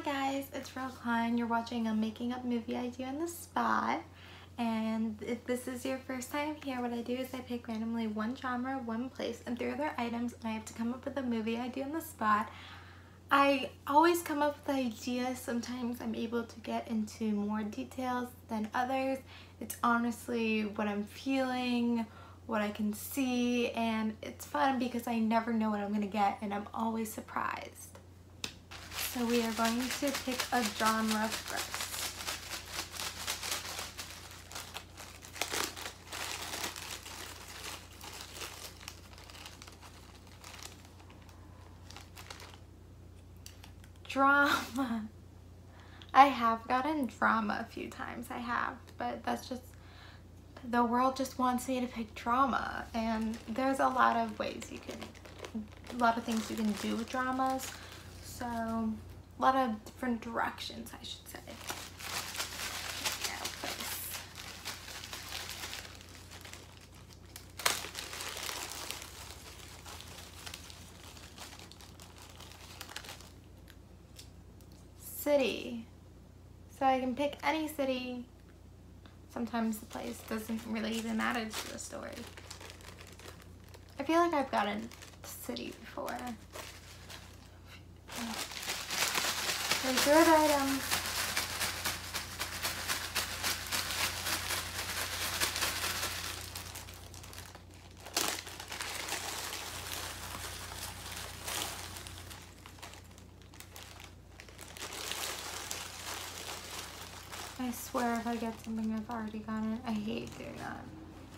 guys, it's Rel Klein. You're watching a making up movie I do on the spot. And if this is your first time here, what I do is I pick randomly one genre, one place, and 3 other items, and I have to come up with a movie I do on the spot. I always come up with ideas. Sometimes I'm able to get into more details than others. It's honestly what I'm feeling, what I can see, and it's fun because I never know what I'm gonna get, and I'm always surprised. So we are going to pick a genre first. Drama. I have gotten drama a few times, but that's just, the world just wants me to pick drama, and there's a lot of ways a lot of things you can do with dramas, so a lot of different directions, I should say. City. So I can pick any city. Sometimes the place doesn't really even matter to the story. I feel like I've gotten city before. My third item. I swear if I get something I've already gotten, I hate doing that.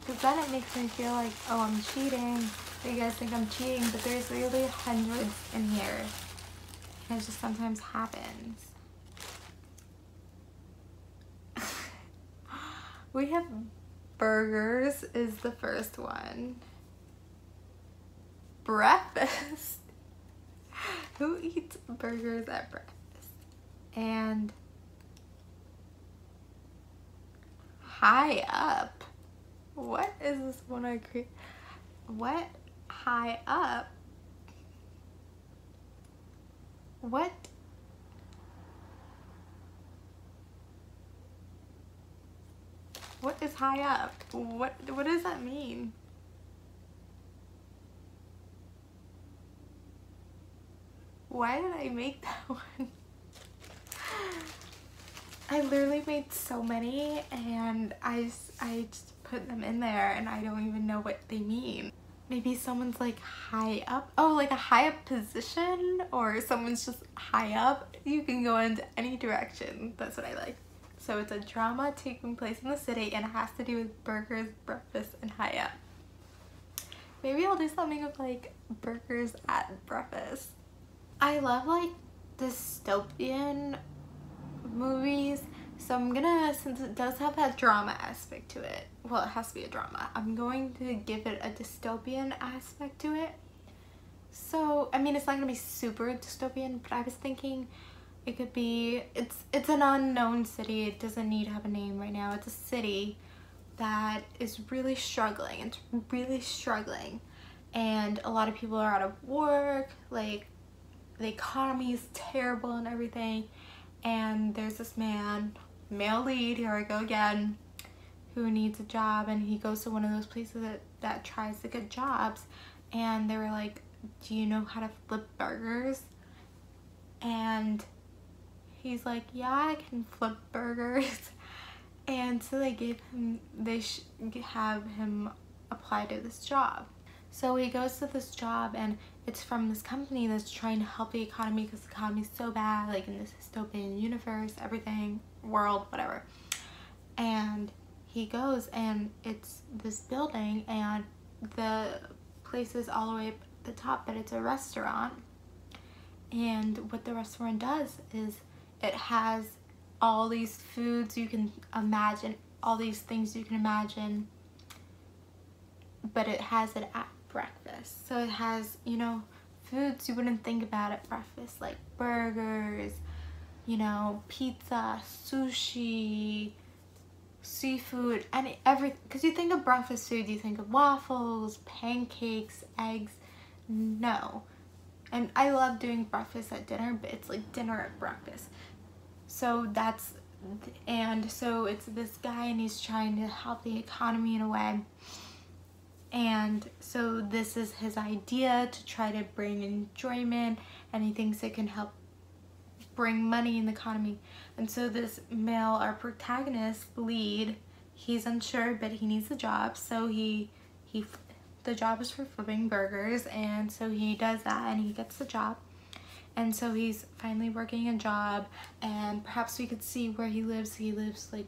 Because then it makes me feel like, oh, I'm cheating. You guys think I'm cheating, but there's really hundreds in here. And it just sometimes happens. We have burgers is the first one. Breakfast. Who eats burgers at breakfast? And high up. What is this one I create? What? High up? What? What is high up? What does that mean? Why did I make that one? I literally made so many, and I just put them in there, and I don't even know what they mean. Maybe someone's like high up. Oh, like a high up position, or someone's just high up. You can go into any direction. That's what I like. So it's a drama taking place in the city, and it has to do with burgers, breakfast, and high up. Maybe I'll do something with like burgers at breakfast. I love like dystopian movies, so I'm gonna, since it does have that drama aspect to it, well, it has to be a drama, I'm going to give it a dystopian aspect to it. So I mean, it's not gonna be super dystopian, but I was thinking it could be, it's an unknown city. It doesn't need to have a name right now. It's a city that is really struggling. It's really struggling, and a lot of people are out of work, like the economy is terrible and everything. And there's this man, male lead, here I go again, who needs a job, and he goes to one of those places that tries to get jobs, and they were like, do you know how to flip burgers? And he's like, yeah, I can flip burgers. And so they have him apply to this job. So he goes to this job, and it's from this company that's trying to help the economy because the economy's so bad, like in this dystopian universe, everything, world, whatever. And he goes, and it's this building, and the place is all the way up at the top, but it's a restaurant. And what the restaurant does is it has all these foods you can imagine, all these things you can imagine, but it has it at breakfast. So it has, you know, foods you wouldn't think about at breakfast, like burgers, you know, pizza, sushi, seafood, and everything. Because you think of breakfast food, you think of waffles, pancakes, eggs. No. And I love doing breakfast at dinner, but it's like dinner at breakfast. So so it's this guy, and he's trying to help the economy in a way. And so this is his idea to try to bring enjoyment, and he thinks it can help bring money in the economy. And so this male, our protagonist, lead, he's unsure, but he needs a job. So the job is for flipping burgers, and so he does that and he gets the job. And so he's finally working a job, and perhaps we could see where he lives. He lives like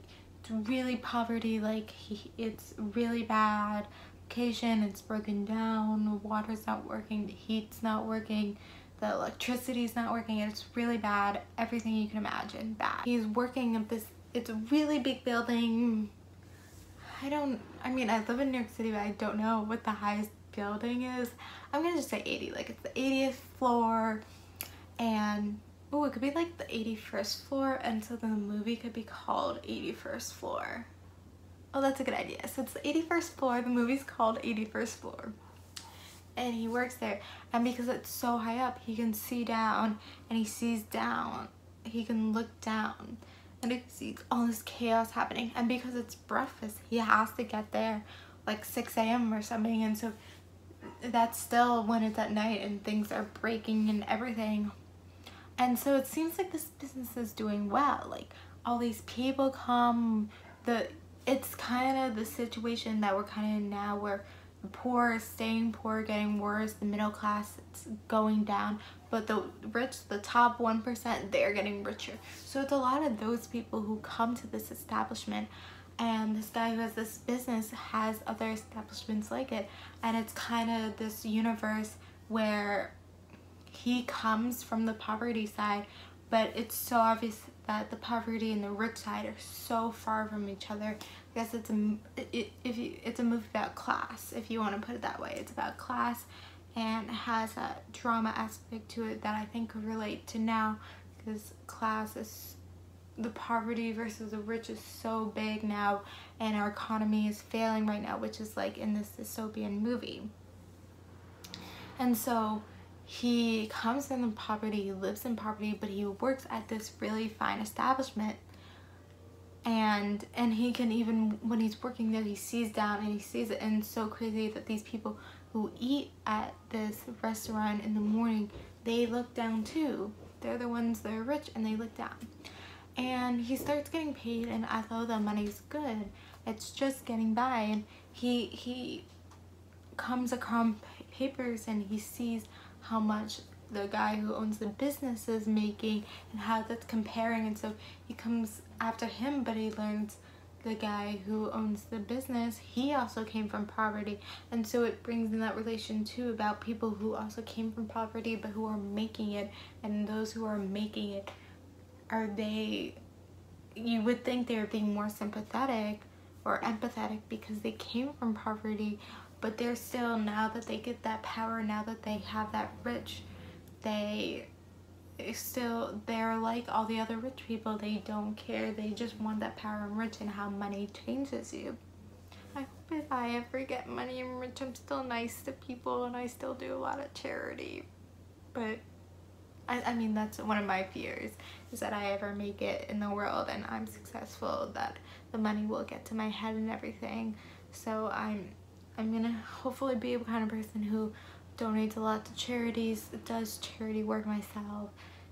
really poverty, like it's really bad location, it's broken down, the water's not working, the heat's not working, the electricity's not working, it's really bad, everything you can imagine bad. He's working at this, it's a really big building. I mean, I live in New York City, but I don't know what the highest building is. I'm gonna just say 80, like it's the 80th floor, and oh, it could be like the 81st floor, and so then the movie could be called 81st Floor. Oh, that's a good idea. So it's the 81st floor, the movie's called 81st Floor. And he works there, and because it's so high up, he can see down, and he sees down. He can look down, and he sees all this chaos happening. And because it's breakfast, he has to get there like 6 a.m. or something, and so that's still when it's at night and things are breaking and everything. And so it seems like this business is doing well. Like all these people come, it's kind of the situation that we're kind of in now, where the poor are staying poor, getting worse, the middle class, it's going down, but the rich, the top 1%, they're getting richer. So it's a lot of those people who come to this establishment, and this guy who has this business has other establishments like it, and it's kind of this universe where he comes from the poverty side, but it's so obvious that the poverty and the rich side are so far from each other. I guess it's a movie about class, if you want to put it that way. It's about class, and it has a drama aspect to it that I think could relate to now, because class is, the poverty versus the rich is so big now, and our economy is failing right now, which is like in this dystopian movie. And so he comes from poverty, he lives in poverty, but he works at this really fine establishment, and he can, even when he's working there, he sees down and he sees it, and it's so crazy that these people who eat at this restaurant in the morning, they look down too. They're the ones that are rich, and they look down. And he starts getting paid, and although the money's good, it's just getting by, and he comes across papers, and he sees how much the guy who owns the business is making and how that's comparing, and so he comes after him, but he learns the guy who owns the business, he also came from poverty, and so it brings in that relation too about people who also came from poverty but who are making it, and those who are making it, you would think they were being more sympathetic or empathetic because they came from poverty, but they're still, now that they get that power, now that they have that rich, they're like all the other rich people. They don't care, they just want that power and rich, and how money changes you. I hope if I ever get money and rich, I'm still nice to people and I still do a lot of charity. But I mean, that's one of my fears, is that I ever make it in the world and I'm successful, that the money will get to my head and everything. So I'm gonna hopefully be a kind of person who donates a lot to charities, does charity work myself,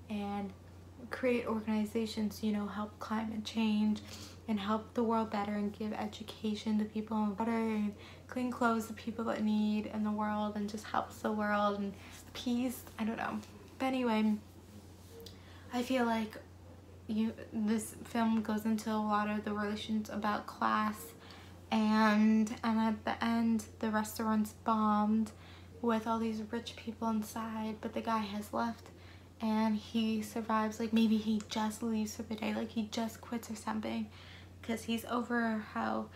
and create organizations, you know, help climate change and help the world better, and give education to people, and water and clean clothes to people that need in the world, and just helps the world, and peace, I don't know. But anyway, I feel like this film goes into a lot of the relations about class, and at the end the restaurant's bombed with all these rich people inside, but the guy has left and he survives. Like maybe he just leaves for the day, like he just quits or something, because he's over how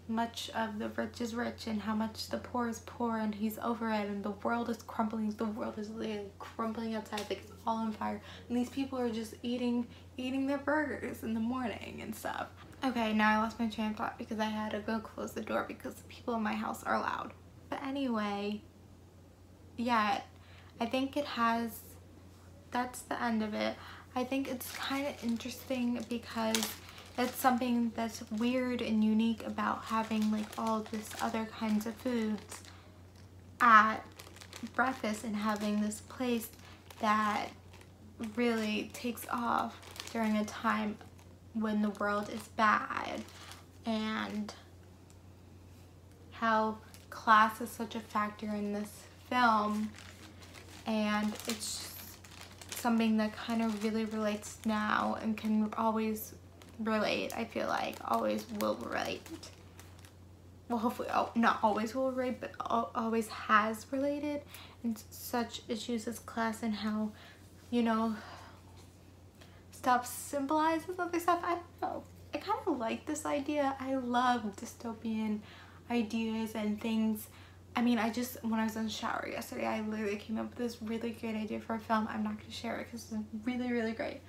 much of the rich is rich and how much the poor is poor, and he's over it, and the world is crumbling. The world is literally crumbling outside, like it's all on fire, and these people are just eating their burgers in the morning and stuff. Okay, now I lost my train of thought because I had to go close the door because the people in my house are loud. But anyway, yeah, I think it has, that's the end of it. I think it's kind of interesting because it's something that's weird and unique about having like all this other kinds of foods at breakfast and having this place that really takes off during a time when the world is bad, and how class is such a factor in this film, and it's something that kind of really relates now and can always relate. I feel like always will relate. Well, hopefully, not always will relate, but always has related in such issues as class and how, you know, stuff symbolizes other stuff. I don't know. I kind of like this idea. I love dystopian ideas and things. I mean, when I was in the shower yesterday, I literally came up with this really great idea for a film. I'm not going to share it because it's really, really great.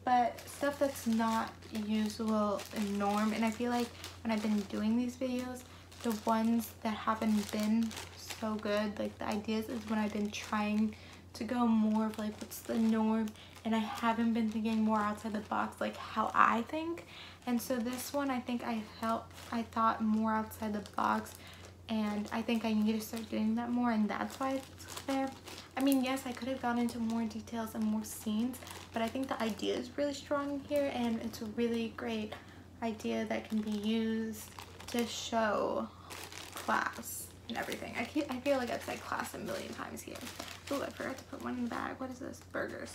But stuff that's not usual and norm. And I feel like when I've been doing these videos, the ones that haven't been so good, like the ideas, is when I've been trying to go more of like what's the norm, and I haven't been thinking more outside the box, like how I think. And so this one, I think I thought more outside the box, and I think I need to start doing that more, and that's why it's there. I mean, yes, I could have gone into more details and more scenes, but I think the idea is really strong here, and it's a really great idea that can be used to show class and everything. I feel like I've said class a million times here. Oh, I forgot to put one in the bag. What is this? Burgers.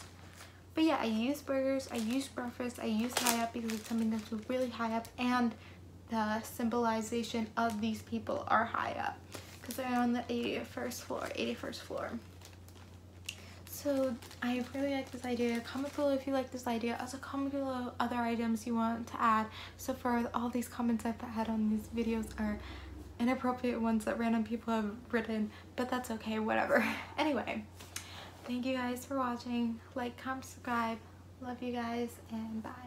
But yeah, I use burgers, I use breakfast, I use high up because it's something that's really high up, and the symbolization of these people are high up because they're on the 81st floor. So I really like this idea. Comment below if you like this idea. Also comment below other items you want to add. So far, all these comments I've had on these videos are inappropriate ones that random people have written, but that's okay, whatever. Anyway, thank you guys for watching. Like, comment, subscribe. Love you guys, and bye.